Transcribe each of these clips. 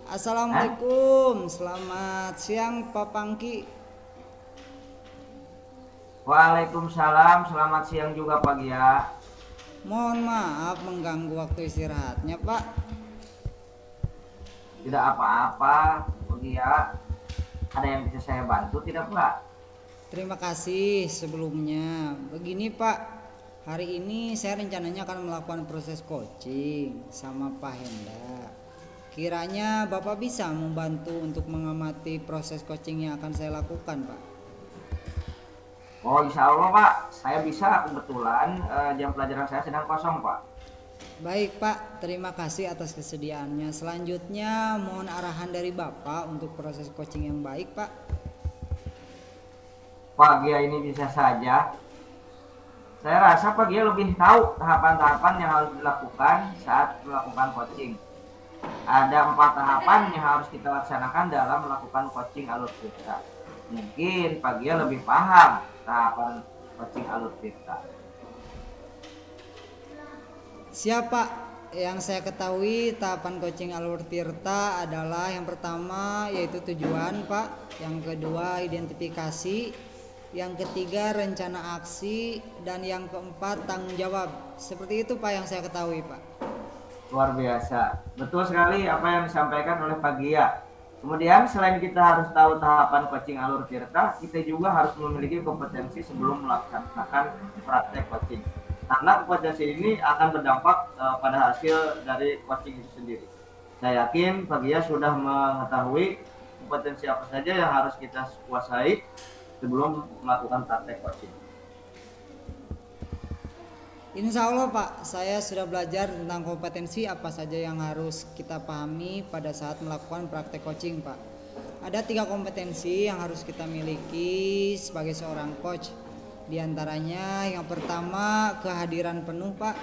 Assalamualaikum, selamat siang Pak Pangki. Waalaikumsalam, selamat siang juga Pak Gia. Mohon maaf mengganggu waktu istirahatnya Pak. Tidak apa-apa Pak Gia. Ada yang bisa saya bantu tidak Pak? Terima kasih sebelumnya. Begini Pak, hari ini saya rencananya akan melakukan proses coaching sama Pak Henda. Kiranya Bapak bisa membantu untuk mengamati proses coaching yang akan saya lakukan Pak. Oh insya Allah Pak, saya bisa kebetulan jam pelajaran saya sedang kosong Pak. Baik Pak, terima kasih atas kesediaannya. Selanjutnya mohon arahan dari Bapak untuk proses coaching yang baik Pak. Pak Gia ini bisa saja. Saya rasa Pak Gia lebih tahu tahapan-tahapan yang harus dilakukan saat melakukan coaching. Ada 4 tahapan yang harus kita laksanakan dalam melakukan coaching alur tirta. Mungkin Pak Gia lebih paham tahapan coaching alur tirta. Siapa yang saya ketahui tahapan coaching alur tirta adalah yang pertama yaitu tujuan Pak, yang kedua identifikasi, yang ketiga rencana aksi, dan yang keempat tanggung jawab. Seperti itu Pak yang saya ketahui Pak. Luar biasa. Betul sekali apa yang disampaikan oleh Pak Gia. Kemudian selain kita harus tahu tahapan coaching alur tirta, kita juga harus memiliki kompetensi sebelum melaksanakan praktek coaching. Karena kompetensi ini akan berdampak pada hasil dari coaching itu sendiri. Saya yakin Pak Gia sudah mengetahui kompetensi apa saja yang harus kita kuasai sebelum melakukan praktek coaching. Insya Allah Pak, saya sudah belajar tentang kompetensi apa saja yang harus kita pahami pada saat melakukan praktek coaching Pak. Ada 3 kompetensi yang harus kita miliki sebagai seorang coach. Di antaranya yang pertama kehadiran penuh Pak,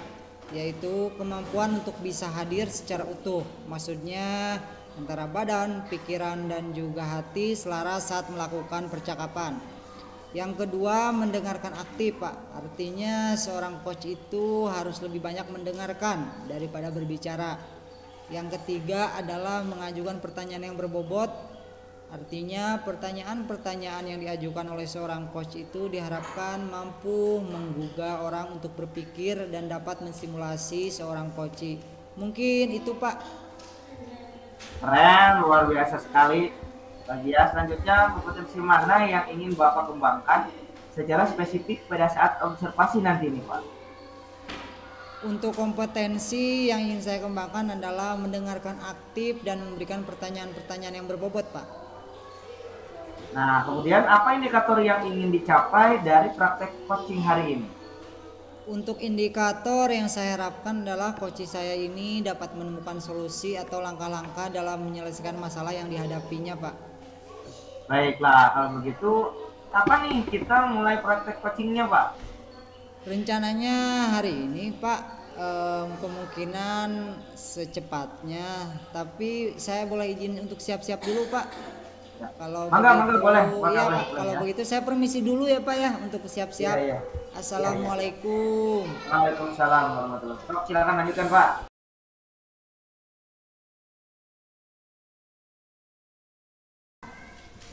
yaitu kemampuan untuk bisa hadir secara utuh. Maksudnya antara badan, pikiran, dan juga hati selaras saat melakukan percakapan. Yang kedua mendengarkan aktif Pak, artinya seorang coach itu harus lebih banyak mendengarkan daripada berbicara. Yang ketiga adalah mengajukan pertanyaan yang berbobot, artinya pertanyaan-pertanyaan yang diajukan oleh seorang coach itu diharapkan mampu menggugah orang untuk berpikir dan dapat menstimulasi seorang coach. Mungkin itu Pak. Keren, luar biasa sekali. Bagian selanjutnya, kompetensi mana yang ingin Bapak kembangkan secara spesifik pada saat observasi nanti nih Pak? Untuk kompetensi yang ingin saya kembangkan adalah mendengarkan aktif dan memberikan pertanyaan-pertanyaan yang berbobot Pak. Nah, kemudian apa indikator yang ingin dicapai dari praktek coaching hari ini? Untuk indikator yang saya harapkan adalah coach saya ini dapat menemukan solusi atau langkah-langkah dalam menyelesaikan masalah yang dihadapinya Pak. Baiklah, kalau begitu, kapan nih kita mulai praktek coachingnya Pak? Rencananya hari ini Pak, kemungkinan secepatnya, tapi saya boleh izin untuk siap-siap dulu Pak. Ya. Kalau Mangga, begitu, boleh. ya Boleh, Pak. boleh, Kalau ya. begitu saya permisi dulu ya Pak ya untuk Iya, siap-siap. iya. Iya, iya. Assalamualaikum. Waalaikumsalam warahmatullahi wabarakatuh. Silakan lanjutkan Pak.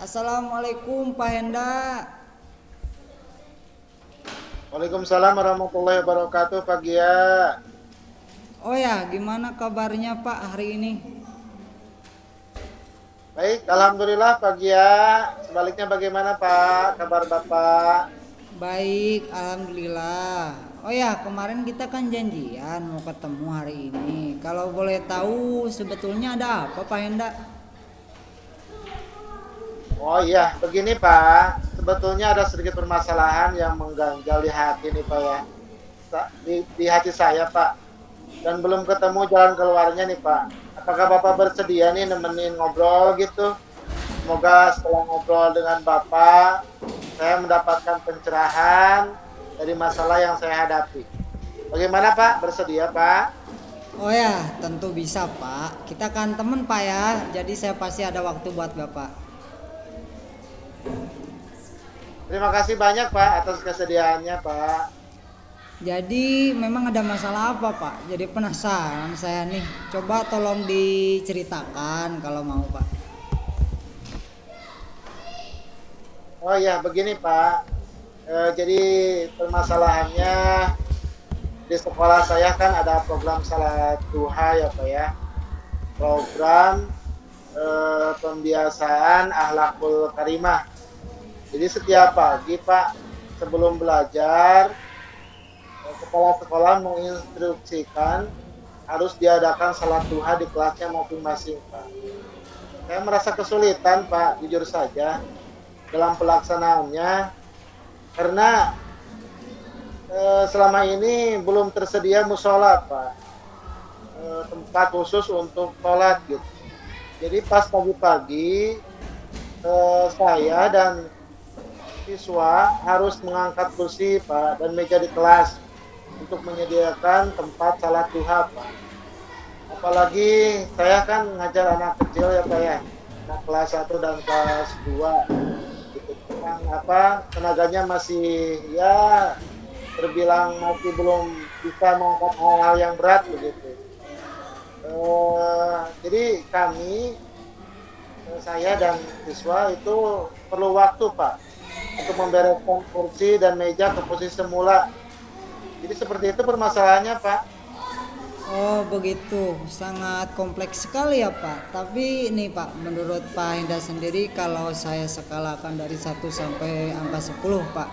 Assalamualaikum Pak Henda. Waalaikumsalam warahmatullahi wabarakatuh Pak Gia. Oh ya, gimana kabarnya Pak hari ini? Baik, Alhamdulillah Pak Gia. Sebaliknya bagaimana Pak kabar Bapak? Baik, alhamdulillah. Oh ya, kemarin kita kan janjian mau ketemu hari ini. Kalau boleh tahu sebetulnya ada apa Pak Henda? Oh iya, begini Pak. Sebetulnya ada sedikit permasalahan yang mengganjal di hati nih Pak ya. Di hati saya Pak. Dan belum ketemu jalan keluarnya nih Pak. Apakah Bapak bersedia nih nemenin ngobrol gitu? Semoga setelah ngobrol dengan Bapak, saya mendapatkan pencerahan dari masalah yang saya hadapi. Bagaimana Pak? Bersedia Pak? Oh ya, tentu bisa Pak. Kita kan temen Pak ya. Jadi saya pasti ada waktu buat Bapak. Terima kasih banyak Pak atas kesediaannya Pak. Jadi memang ada masalah apa Pak? Jadi penasaran saya nih. Coba tolong diceritakan kalau mau Pak. Oh ya, begini Pak. Jadi permasalahannya di sekolah saya kan ada program salat duha ya Pak ya. Program pembiasaan akhlakul karimah. Jadi setiap pagi Pak, sebelum belajar, kepala sekolah menginstruksikan harus diadakan salat duha di kelasnya masing-masing Pak. Saya merasa kesulitan Pak, jujur saja dalam pelaksanaannya karena selama ini belum tersedia musola Pak, tempat khusus untuk sholat gitu. Jadi pas pagi-pagi saya dan siswa harus mengangkat kursi Pak dan meja di kelas untuk menyediakan tempat salat duha Pak. Apalagi saya kan ngajar anak kecil ya Pak ya, anak kelas 1 dan kelas 2 gitu. Yang tenaganya masih ya terbilang masih belum bisa mengangkat hal-hal yang berat begitu. Jadi kami, saya dan siswa itu perlu waktu Pak untuk membereskan kursi dan meja ke posisi semula. Jadi seperti itu permasalahannya Pak. Oh begitu, sangat kompleks sekali ya Pak. Tapi nih Pak, menurut Pak Hendra sendiri kalau saya skalakan dari 1 sampai angka 10 Pak,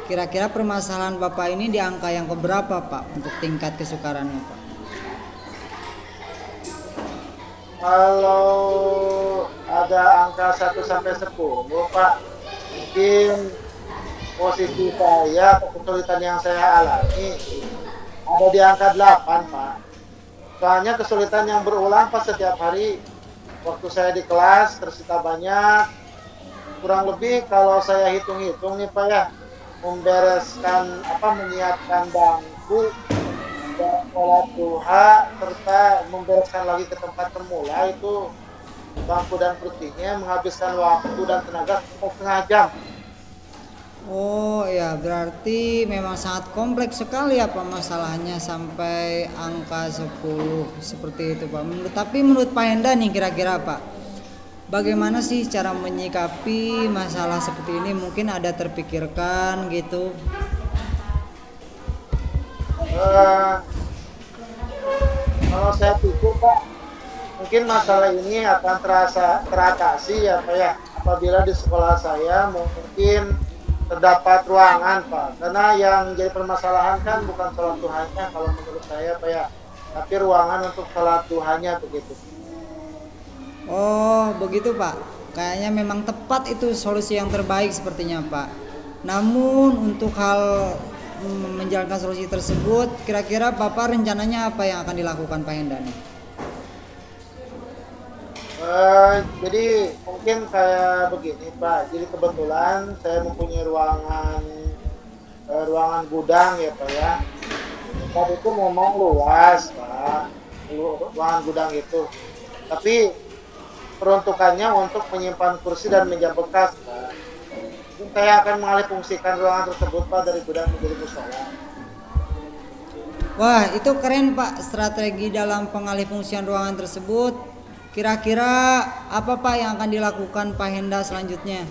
kira-kira permasalahan Bapak ini di angka yang keberapa Pak untuk tingkat kesukarannya Pak? Kalau ada angka 1 sampai 10 Pak, mungkin posisi saya, kesulitan yang saya alami ada di angka 8 Pak. Soalnya kesulitan yang berulang Pak setiap hari. Waktu saya di kelas tersita banyak. Kurang lebih kalau saya hitung-hitung nih Pak ya, membereskan menyiapkan bangku dan sholat duha serta membereskan lagi ke tempat semula itu bangku dan kursinya menghabiskan waktu dan tenaga setengah jam. Oh ya, berarti memang sangat kompleks sekali ya Pak masalahnya sampai angka 10 seperti itu Pak. Tapi menurut Pak Enda nih kira-kira Pak, bagaimana sih cara menyikapi masalah seperti ini? Mungkin ada terpikirkan gitu? Kalau saya pikir Pak, mungkin masalah ini akan teratasi ya Pak ya, apabila di sekolah saya mungkin terdapat ruangan Pak, karena yang jadi permasalahan kan bukan sholat duhanya kalau menurut saya Pak ya, tapi ruangan untuk sholat duhanya begitu. Oh begitu Pak, kayaknya memang tepat itu solusi yang terbaik sepertinya Pak. Namun untuk hal menjalankan solusi tersebut, kira-kira Bapak rencananya apa yang akan dilakukan Pak Enda nih? Jadi mungkin kayak begini Pak, jadi kebetulan saya mempunyai ruangan gudang ya Pak ya. Tempat itu memang luas Pak, ruangan gudang itu. Tapi peruntukannya untuk menyimpan kursi dan meja bekas Pak. Mungkin saya akan mengalihfungsikan ruangan tersebut Pak dari gudang menjadi musola. Wah itu keren Pak, strategi dalam pengalihfungsian ruangan tersebut. Kira-kira apa Pak yang akan dilakukan Pak Henda selanjutnya?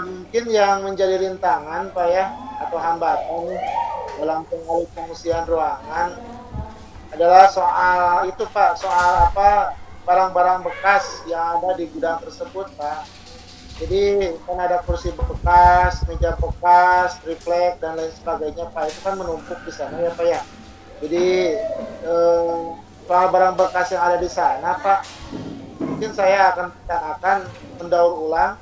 Mungkin yang menjadi rintangan Pak ya, atau hambatan dalam pengalihfungsian ruangan adalah soal itu Pak, soal barang-barang bekas yang ada di gudang tersebut Pak. Jadi kan ada kursi bekas, meja bekas, triplek dan lain sebagainya Pak, itu kan menumpuk di sana ya Pak ya. Jadi soal barang bekas yang ada di sana Pak, mungkin saya akan mendaur ulang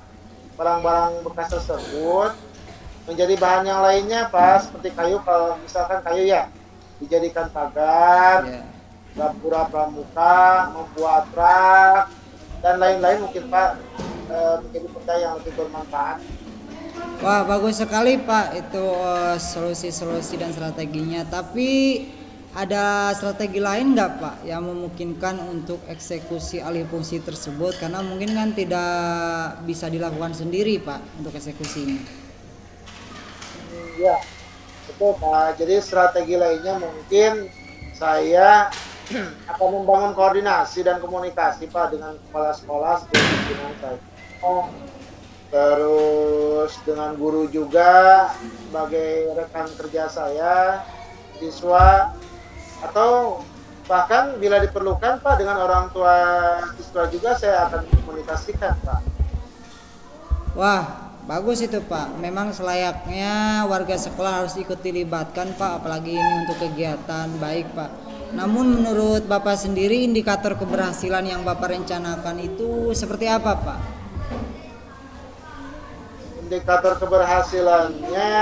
barang-barang bekas tersebut menjadi bahan yang lainnya Pak, seperti kayu. Kalau misalkan kayu ya dijadikan pagar, gapura pramuka, membuat rak dan lain-lain mungkin Pak, menjadi benda yang lebih bermanfaat. Wah bagus sekali Pak itu solusi-solusi dan strateginya. Tapi ada strategi lain nggak Pak yang memungkinkan untuk eksekusi alih fungsi tersebut? Karena mungkin kan tidak bisa dilakukan sendiri Pak untuk eksekusinya. Ya, betul Pak. Jadi strategi lainnya mungkin saya akan membangun koordinasi dan komunikasi Pak dengan kepala sekolah sebagai pimpinan saya. Oh, terus dengan guru juga sebagai rekan kerja saya, siswa, atau bahkan bila diperlukan Pak dengan orang tua siswa juga saya akan komunikasikan Pak. Wah, bagus itu Pak. Memang selayaknya warga sekolah harus ikut dilibatkan Pak, apalagi ini untuk kegiatan baik Pak. Namun menurut Bapak sendiri indikator keberhasilan yang Bapak rencanakan itu seperti apa Pak? Indikator keberhasilannya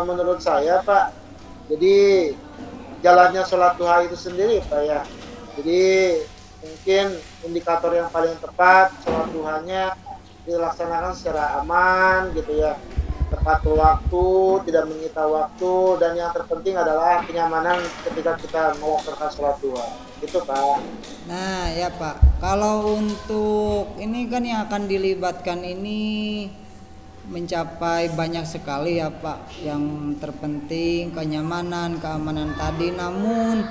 menurut saya Pak, jadi jalannya sholat duha itu sendiri Pak ya. Jadi mungkin indikator yang paling tepat sholat duhanya dilaksanakan secara aman gitu ya, tepat waktu, tidak menyita waktu, dan yang terpenting adalah kenyamanan ketika kita melakukan sholat duha. Itu Pak. Nah ya Pak, kalau untuk ini kan yang akan dilibatkan ini mencapai banyak sekali ya Pak. Yang terpenting kenyamanan, keamanan tadi. Namun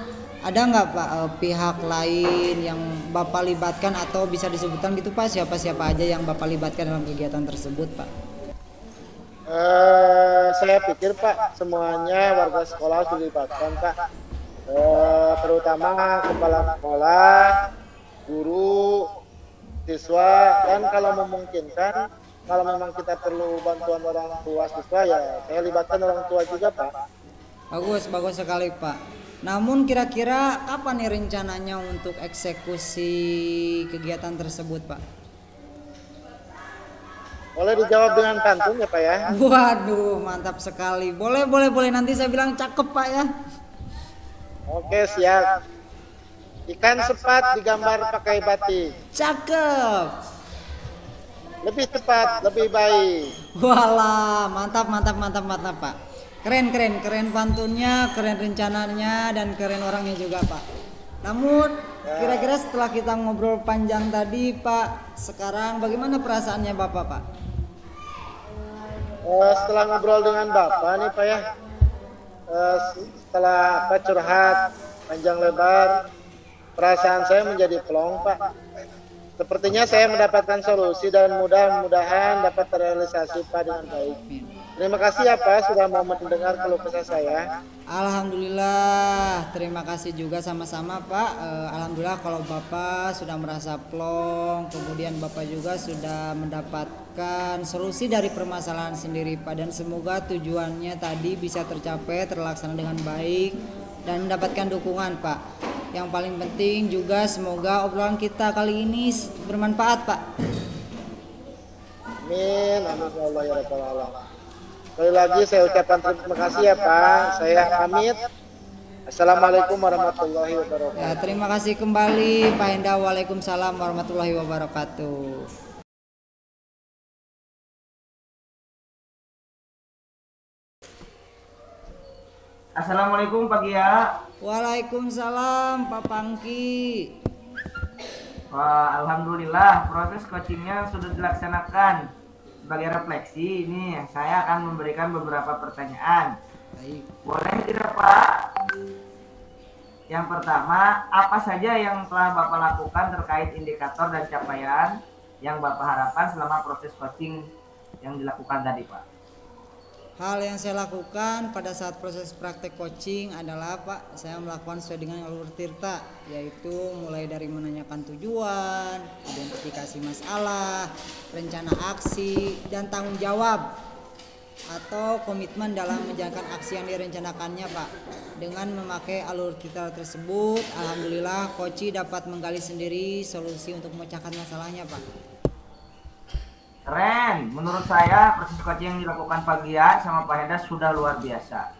ada nggak Pak pihak lain yang Bapak libatkan atau bisa disebutkan gitu Pak, siapa-siapa aja yang Bapak libatkan dalam kegiatan tersebut Pak? Saya pikir Pak semuanya warga sekolah harus dilibatkan Pak. Terutama kepala sekolah, guru, siswa, dan kalau memungkinkan, kalau memang kita perlu bantuan orang tua siswa ya saya libatkan orang tua juga Pak. Bagus sekali Pak. Namun kira-kira apa nih rencananya untuk eksekusi kegiatan tersebut Pak? Boleh dijawab dengan pantun ya Pak ya? Waduh, mantap sekali. Boleh nanti saya bilang cakep Pak ya. Oke, siap. Ikan sepat digambar pakai batik. Cakep. Lebih tepat, lebih baik. Walah, mantap Pak. Keren pantunnya, keren rencananya, dan keren orangnya juga Pak. Namun kira-kira setelah kita ngobrol panjang tadi Pak, sekarang bagaimana perasaannya Bapak Pak? Setelah ngobrol dengan Bapak nih Pak ya, setelah Pak curhat panjang lebar, perasaan saya menjadi plong Pak. Sepertinya saya mendapatkan solusi dan mudah-mudahan dapat terrealisasi Pak dengan baik. Terima kasih ya Pak sudah mau mendengar keluh kesah saya. Alhamdulillah, terima kasih juga sama-sama Pak. Alhamdulillah kalau Bapak sudah merasa plong, kemudian Bapak juga sudah mendapatkan solusi dari permasalahan sendiri Pak, dan semoga tujuannya tadi bisa tercapai, terlaksana dengan baik dan mendapatkan dukungan Pak. Yang paling penting juga semoga obrolan kita kali ini bermanfaat Pak. Amin, amin ya Allah ya Rabbal Alamin. Sekali lagi saya ucapkan terima kasih ya Pak. Saya pamit. Assalamualaikum warahmatullahi wabarakatuh. Ya, terima kasih kembali Pak Enda. Waalaikumsalam warahmatullahi wabarakatuh. Assalamualaikum Pak Gia. Waalaikumsalam Pak Pangki. Wah, alhamdulillah proses coachingnya sudah dilaksanakan. Sebagai refleksi ini saya akan memberikan beberapa pertanyaan. Baik. Boleh tidak Pak? Yang pertama, apa saja yang telah Bapak lakukan terkait indikator dan capaian yang Bapak harapkan selama proses coaching yang dilakukan tadi Pak? Hal yang saya lakukan pada saat proses praktek coaching adalah Pak, saya melakukan sesuai dengan alur tirta, yaitu mulai dari menanyakan tujuan, identifikasi masalah, rencana aksi, dan tanggung jawab atau komitmen dalam menjalankan aksi yang direncanakannya Pak. Dengan memakai alur tirta tersebut, alhamdulillah coach dapat menggali sendiri solusi untuk memecahkan masalahnya Pak. Keren, menurut saya proses coaching yang dilakukan Pak Gia sama Pak Henda sudah luar biasa.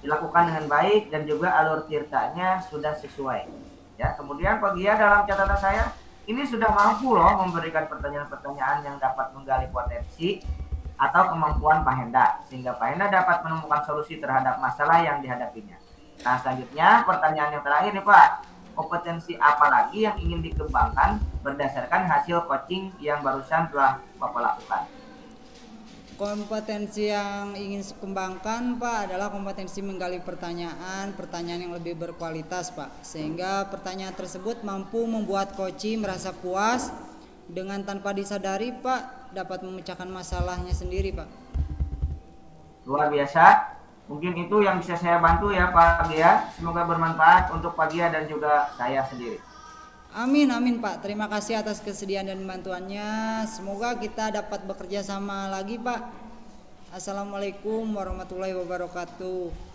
Dilakukan dengan baik dan juga alur tirtanya sudah sesuai. Ya, kemudian Pak Gia dalam catatan saya ini sudah mampu loh memberikan pertanyaan-pertanyaan yang dapat menggali potensi atau kemampuan Pak Henda sehingga Pak Henda dapat menemukan solusi terhadap masalah yang dihadapinya. Nah, selanjutnya pertanyaan yang terakhir nih Pak. Kompetensi apa lagi yang ingin dikembangkan berdasarkan hasil coaching yang barusan telah Bapak lakukan? Kompetensi yang ingin saya kembangkan Pak adalah kompetensi menggali pertanyaan yang lebih berkualitas Pak. Sehingga pertanyaan tersebut mampu membuat coach merasa puas dengan tanpa disadari Pak dapat memecahkan masalahnya sendiri Pak. Luar biasa. Mungkin itu yang bisa saya bantu ya Pak Gia. Semoga bermanfaat untuk Pak Gia dan juga saya sendiri. Amin amin Pak. Terima kasih atas kesediaan dan bantuannya. Semoga kita dapat bekerja sama lagi Pak. Assalamualaikum warahmatullahi wabarakatuh.